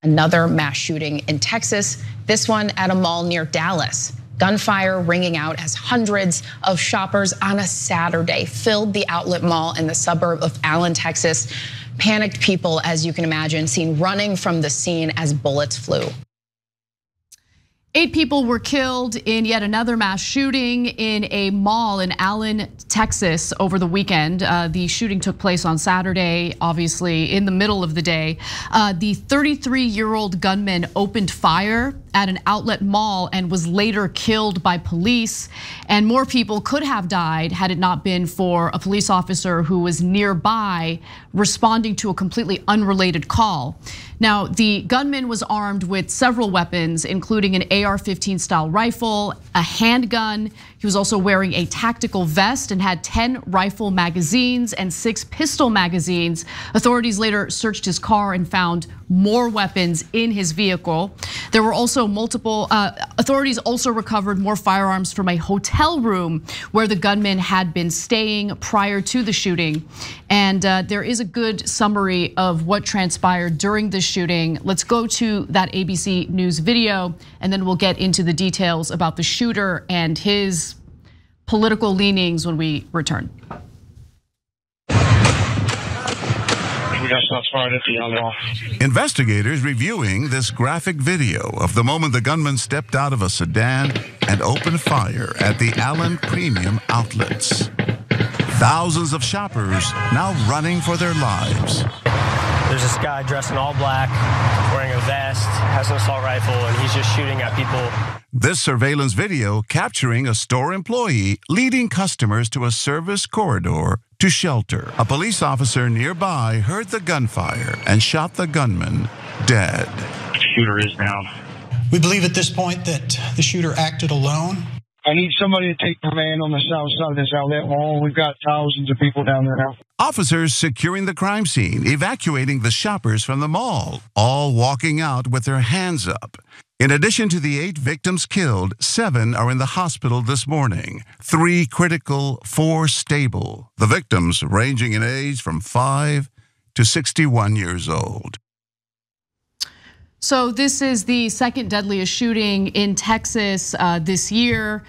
Another mass shooting in Texas, this one at a mall near Dallas. Gunfire ringing out as hundreds of shoppers on a Saturday filled the outlet mall in the suburb of Allen, Texas. Panicked people, as you can imagine, seen running from the scene as bullets flew. 8 people were killed in yet another mass shooting in a mall in Allen, Texas over the weekend. The shooting took place on Saturday, obviously in the middle of the day. The 33-year-old gunman opened fire at an outlet mall and was later killed by police. And more people could have died had it not been for a police officer who was nearby responding to a completely unrelated call. Now, the gunman was armed with several weapons, including an AR-15 style rifle, a handgun. He was also wearing a tactical vest and had 10 rifle magazines and 6 pistol magazines. Authorities later searched his car and found more weapons in his vehicle. There were also authorities also recovered more firearms from a hotel room where the gunman had been staying prior to the shooting. And there is a good summary of what transpired during the shooting. Let's go to that ABC News video, and then we'll get into the details about the shooter and his political leanings when we return. Investigators reviewing this graphic video of the moment the gunman stepped out of a sedan and opened fire at the Allen Premium Outlets. Thousands of shoppers now running for their lives. There's this guy dressed in all black, wearing a vest, has an assault rifle, and he's just shooting at people. This surveillance video capturing a store employee leading customers to a service corridor to shelter. A police officer nearby heard the gunfire and shot the gunman dead. The shooter is down. We believe at this point that the shooter acted alone. I need somebody to take command on the south side of this outlet mall. We've got thousands of people down there now. Officers securing the crime scene, evacuating the shoppers from the mall, all walking out with their hands up. In addition to the 8 victims killed, 7 are in the hospital this morning. 3 critical, 4 stable. The victims ranging in age from 5 to 61 years old. So this is the second deadliest shooting in Texas this year.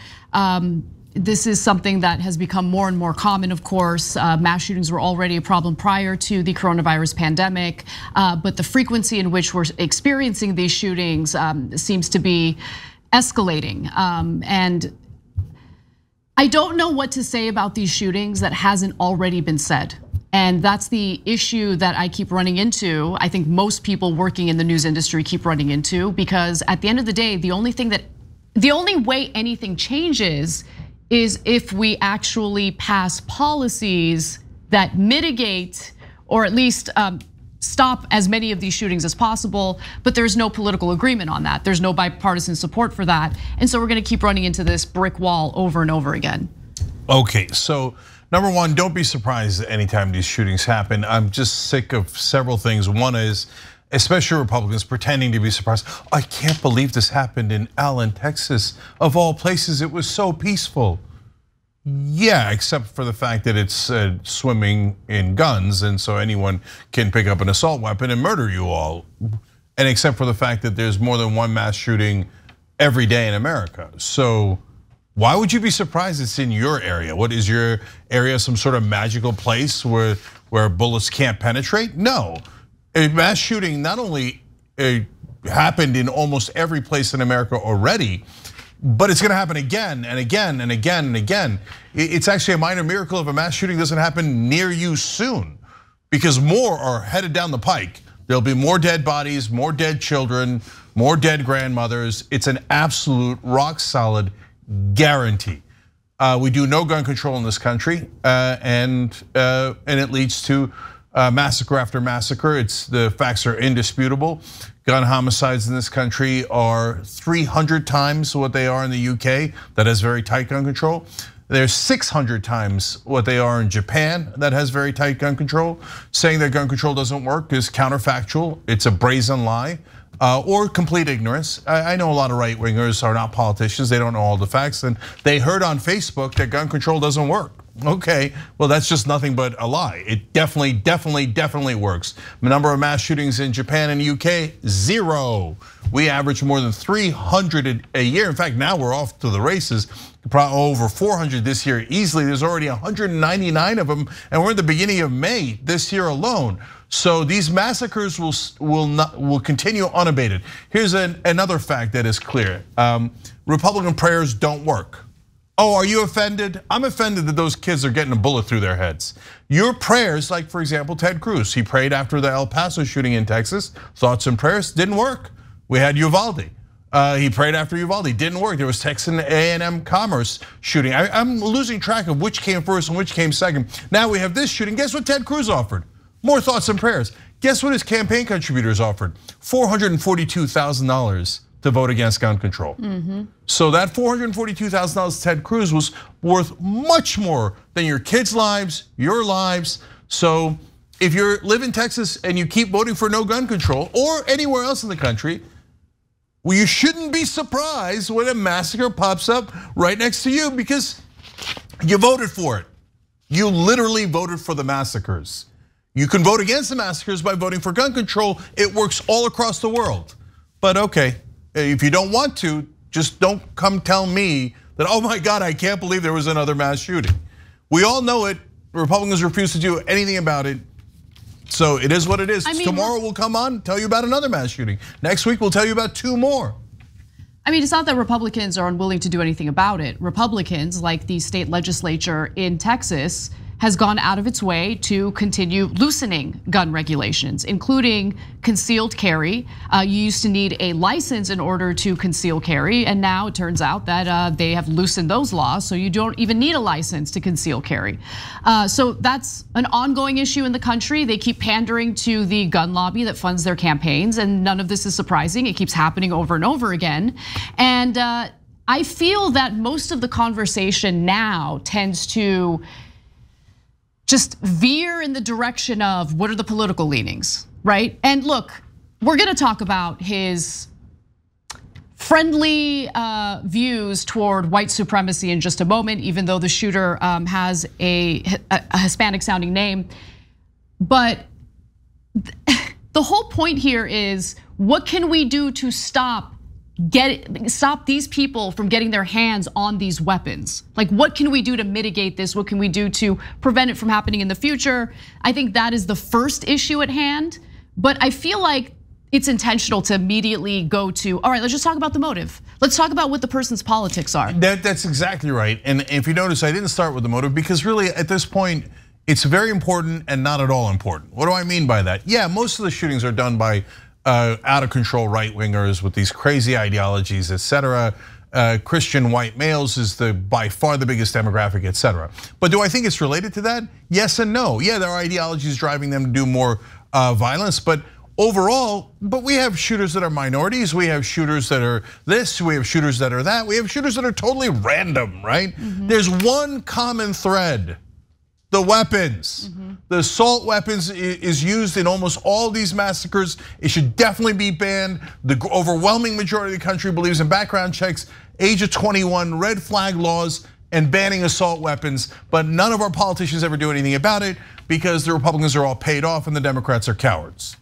This is something that has become more and more common, of course. Mass shootings were already a problem prior to the coronavirus pandemic, but the frequency in which we're experiencing these shootings seems to be escalating. And I don't know what to say about these shootings that hasn't already been said. And that's the issue that I keep running into. I think most people working in the news industry keep running into, because at the end of the day, the only way anything changes is if we actually pass policies that mitigate or at least stop as many of these shootings as possible, but there's no political agreement on that. There's no bipartisan support for that. And so we're gonna keep running into this brick wall over and over again. Okay, so number one, don't be surprised anytime these shootings happen. I'm just sick of several things. One is, especially Republicans pretending to be surprised. I can't believe this happened in Allen, Texas. Of all places, it was so peaceful. Yeah, except for the fact that it's swimming in guns, and so anyone can pick up an assault weapon and murder you all. And except for the fact that there's more than one mass shooting every day in America. So why would you be surprised it's in your area? What is your area, some sort of magical place where bullets can't penetrate? No. A mass shooting not only happened in almost every place in America already, but it's gonna happen again and again and again and again. It's actually a minor miracle if a mass shooting doesn't happen near you soon, because more are headed down the pike. There'll be more dead bodies, more dead children, more dead grandmothers. It's an absolute rock solid guarantee. We do no gun control in this country, and it leads to massacre after massacre. The facts are indisputable. Gun homicides in this country are 300 times what they are in the UK, that has very tight gun control. There's 600 times what they are in Japan, that has very tight gun control. Saying that gun control doesn't work is counterfactual. It's a brazen lie. Or complete ignorance. I know a lot of right-wingers are not politicians. They don't know all the facts, and they heard on Facebook that gun control doesn't work. Okay, well, that's just nothing but a lie. It definitely works. The number of mass shootings in Japan and UK, 0. We average more than 300 a year. In fact, now we're off to the races. Probably over 400 this year easily. There's already 199 of them, and we're in the beginning of May this year alone. So these massacres will continue unabated. Here's another fact that is clear. Republican prayers don't work. Oh, are you offended? I'm offended that those kids are getting a bullet through their heads. Your prayers, like for example, Ted Cruz, he prayed after the El Paso shooting in Texas. Thoughts and prayers didn't work. We had Uvalde. He prayed after Uvalde, didn't work. There was Texan A&M Commerce shooting. I'm losing track of which came first and which came second. Now we have this shooting. Guess what Ted Cruz offered? More thoughts and prayers. Guess what his campaign contributors offered? $442,000 to vote against gun control. So that $442,000 Ted Cruz was worth much more than your kids' lives, your lives. So if you live in Texas and you keep voting for no gun control, or anywhere else in the country, well, you shouldn't be surprised when a massacre pops up right next to you, because you voted for it. You literally voted for the massacres. You can vote against the massacres by voting for gun control. It works all across the world. But okay, if you don't want to, just don't come tell me that, oh my God, I can't believe there was another mass shooting. We all know it. Republicans refuse to do anything about it. So it is what it is. Tomorrow we'll come on, tell you about another mass shooting. Next week we'll tell you about 2 more. I mean, it's not that Republicans are unwilling to do anything about it. Republicans, like the state legislature in Texas, has gone out of its way to continue loosening gun regulations, including concealed carry. You used to need a license in order to conceal carry, and now it turns out that they have loosened those laws, so you don't even need a license to conceal carry. So that's an ongoing issue in the country. They keep pandering to the gun lobby that funds their campaigns, and none of this is surprising. It keeps happening over and over again. And I feel that most of the conversation now tends to just veer in the direction of what are the political leanings, right? And look, we're gonna talk about his friendly views toward white supremacy in just a moment, even though the shooter has a Hispanic sounding name. But the whole point here is, what can we do to stop these people from getting their hands on these weapons? Like, what can we do to mitigate this? What can we do to prevent it from happening in the future? I think that is the first issue at hand, but I feel like it's intentional to immediately go to, all right, let's just talk about the motive. Let's talk about what the person's politics are. That's exactly right. And if you notice, I didn't start with the motive, because really at this point, it's very important and not at all important. What do I mean by that? Yeah, most of the shootings are done by out of control right wingers with these crazy ideologies, etc. Christian white males is by far the biggest demographic, etc. But do I think it's related to that? Yes and no. Yeah, there are ideologies driving them to do more violence, but overall, we have shooters that are minorities, we have shooters that are this, we have shooters that are that, we have shooters that are totally random, right? There's one common thread: the weapons. The assault weapons is used in almost all these massacres. It should definitely be banned. The overwhelming majority of the country believes in background checks, age of 21, red flag laws, and banning assault weapons. But none of our politicians ever do anything about it, because the Republicans are all paid off and the Democrats are cowards.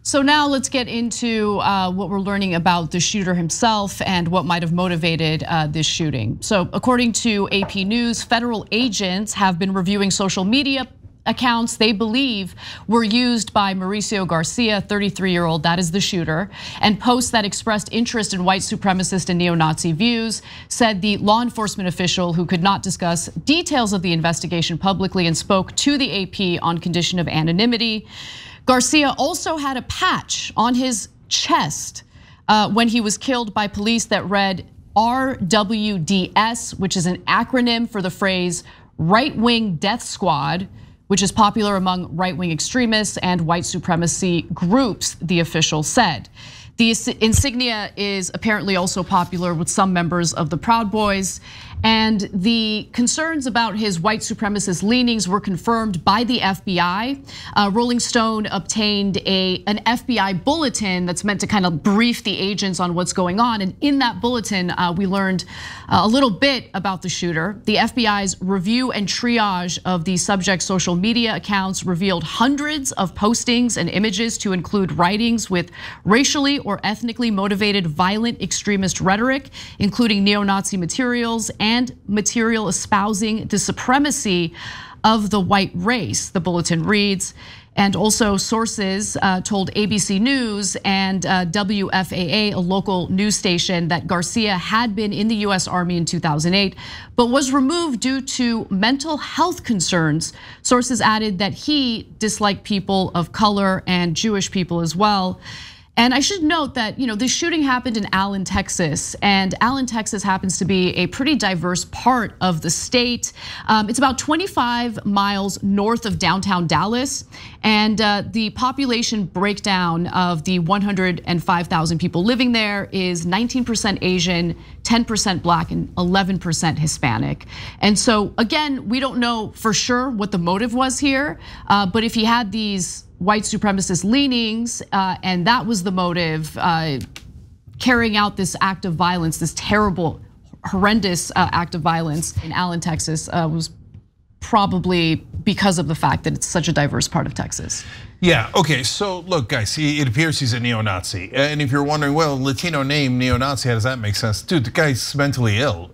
So now let's get into what we're learning about the shooter himself and what might have motivated this shooting. So according to AP News, federal agents have been reviewing social media accounts they believe were used by Mauricio Garcia, 33-year-old, that is the shooter, and posts that expressed interest in white supremacist and neo-Nazi views, said the law enforcement official who could not discuss details of the investigation publicly and spoke to the AP on condition of anonymity. Garcia also had a patch on his chest when he was killed by police that read RWDS, which is an acronym for the phrase right-wing death squad, which is popular among right-wing extremists and white supremacy groups, the official said. The insignia is apparently also popular with some members of the Proud Boys. And the concerns about his white supremacist leanings were confirmed by the FBI. Rolling Stone obtained an FBI bulletin that's meant to kind of brief the agents on what's going on. And in that bulletin, we learned a little bit about the shooter. The FBI's review and triage of the subject's social media accounts revealed hundreds of postings and images to include writings with racially or ethnically motivated violent extremist rhetoric, including neo-Nazi materials and material espousing the supremacy of the white race, the bulletin reads. And also sources told ABC News and WFAA, a local news station, that Garcia had been in the US Army in 2008, but was removed due to mental health concerns. Sources added that he disliked people of color and Jewish people as well. And I should note that this shooting happened in Allen, Texas, and Allen, Texas happens to be a pretty diverse part of the state. It's about 25 miles north of downtown Dallas, and the population breakdown of the 105,000 people living there is 19% Asian, 10% Black, and 11% Hispanic. And so again, we don't know for sure what the motive was here, but if he had these white supremacist leanings, and that was the motive, carrying out this act of violence, this terrible, horrendous act of violence in Allen, Texas, was probably because of the fact that it's such a diverse part of Texas. Yeah, okay, so look guys, it appears he's a neo-Nazi. And if you're wondering, well, Latino name, neo-Nazi, how does that make sense? Dude, the guy's mentally ill.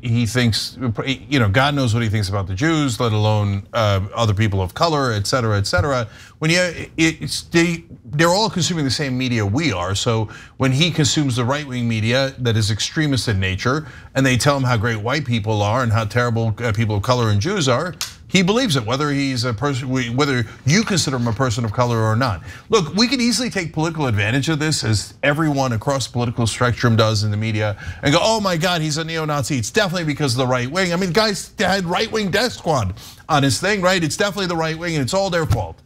He thinks, God knows what he thinks about the Jews, let alone other people of color, et cetera, et cetera. When they're all consuming the same media we are, so when he consumes the right-wing media that is extremist in nature, and they tell him how great white people are and how terrible people of color and Jews are, he believes it, whether he's a person, whether you consider him a person of color or not. Look, we could easily take political advantage of this, as everyone across the political spectrum does in the media, and go, oh my God, he's a neo-Nazi. It's definitely because of the right wing. I mean, guys had right-wing death squad on his thing, right? It's definitely the right wing and it's all their fault.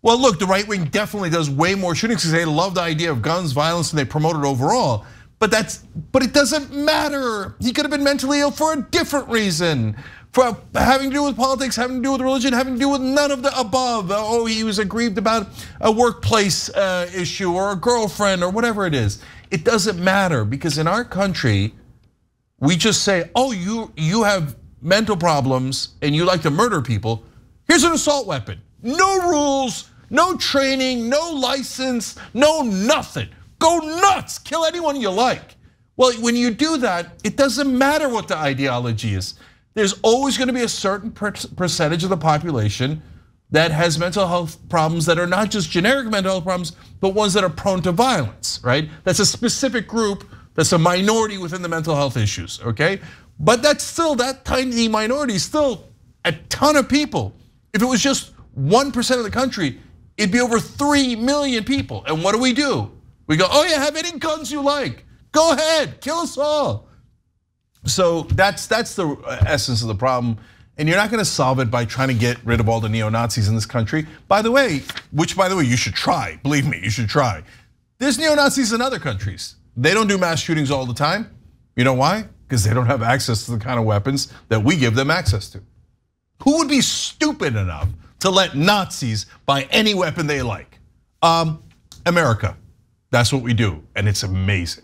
Well, look, the right wing definitely does way more shootings because they love the idea of guns, violence, and they promote it overall. But it doesn't matter. He could have been mentally ill for a different reason. For having to do with politics, having to do with religion, having to do with none of the above. Oh, he was aggrieved about a workplace issue or a girlfriend or whatever it is. It doesn't matter, because in our country, we just say, oh, you have mental problems and you like to murder people. Here's an assault weapon. No rules, no training, no license, no nothing. Go nuts, kill anyone you like. Well, when you do that, it doesn't matter what the ideology is. There's always going to be a certain percentage of the population that has mental health problems that are not just generic mental health problems, but ones that are prone to violence, right? That's a specific group, that's a minority within the mental health issues, okay? But that's still, that tiny minority is still a ton of people. If it was just 1% of the country, it'd be over 3 million people. And what do? We go, oh yeah, have any guns you like. Go ahead, kill us all. So that's the essence of the problem. And you're not gonna solve it by trying to get rid of all the neo-Nazis in this country. By the way, you should try, believe me, you should try. There's neo-Nazis in other countries. They don't do mass shootings all the time. You know why? Because they don't have access to the kind of weapons that we give them access to. Who would be stupid enough to let Nazis buy any weapon they like? America, that's what we do, and it's amazing.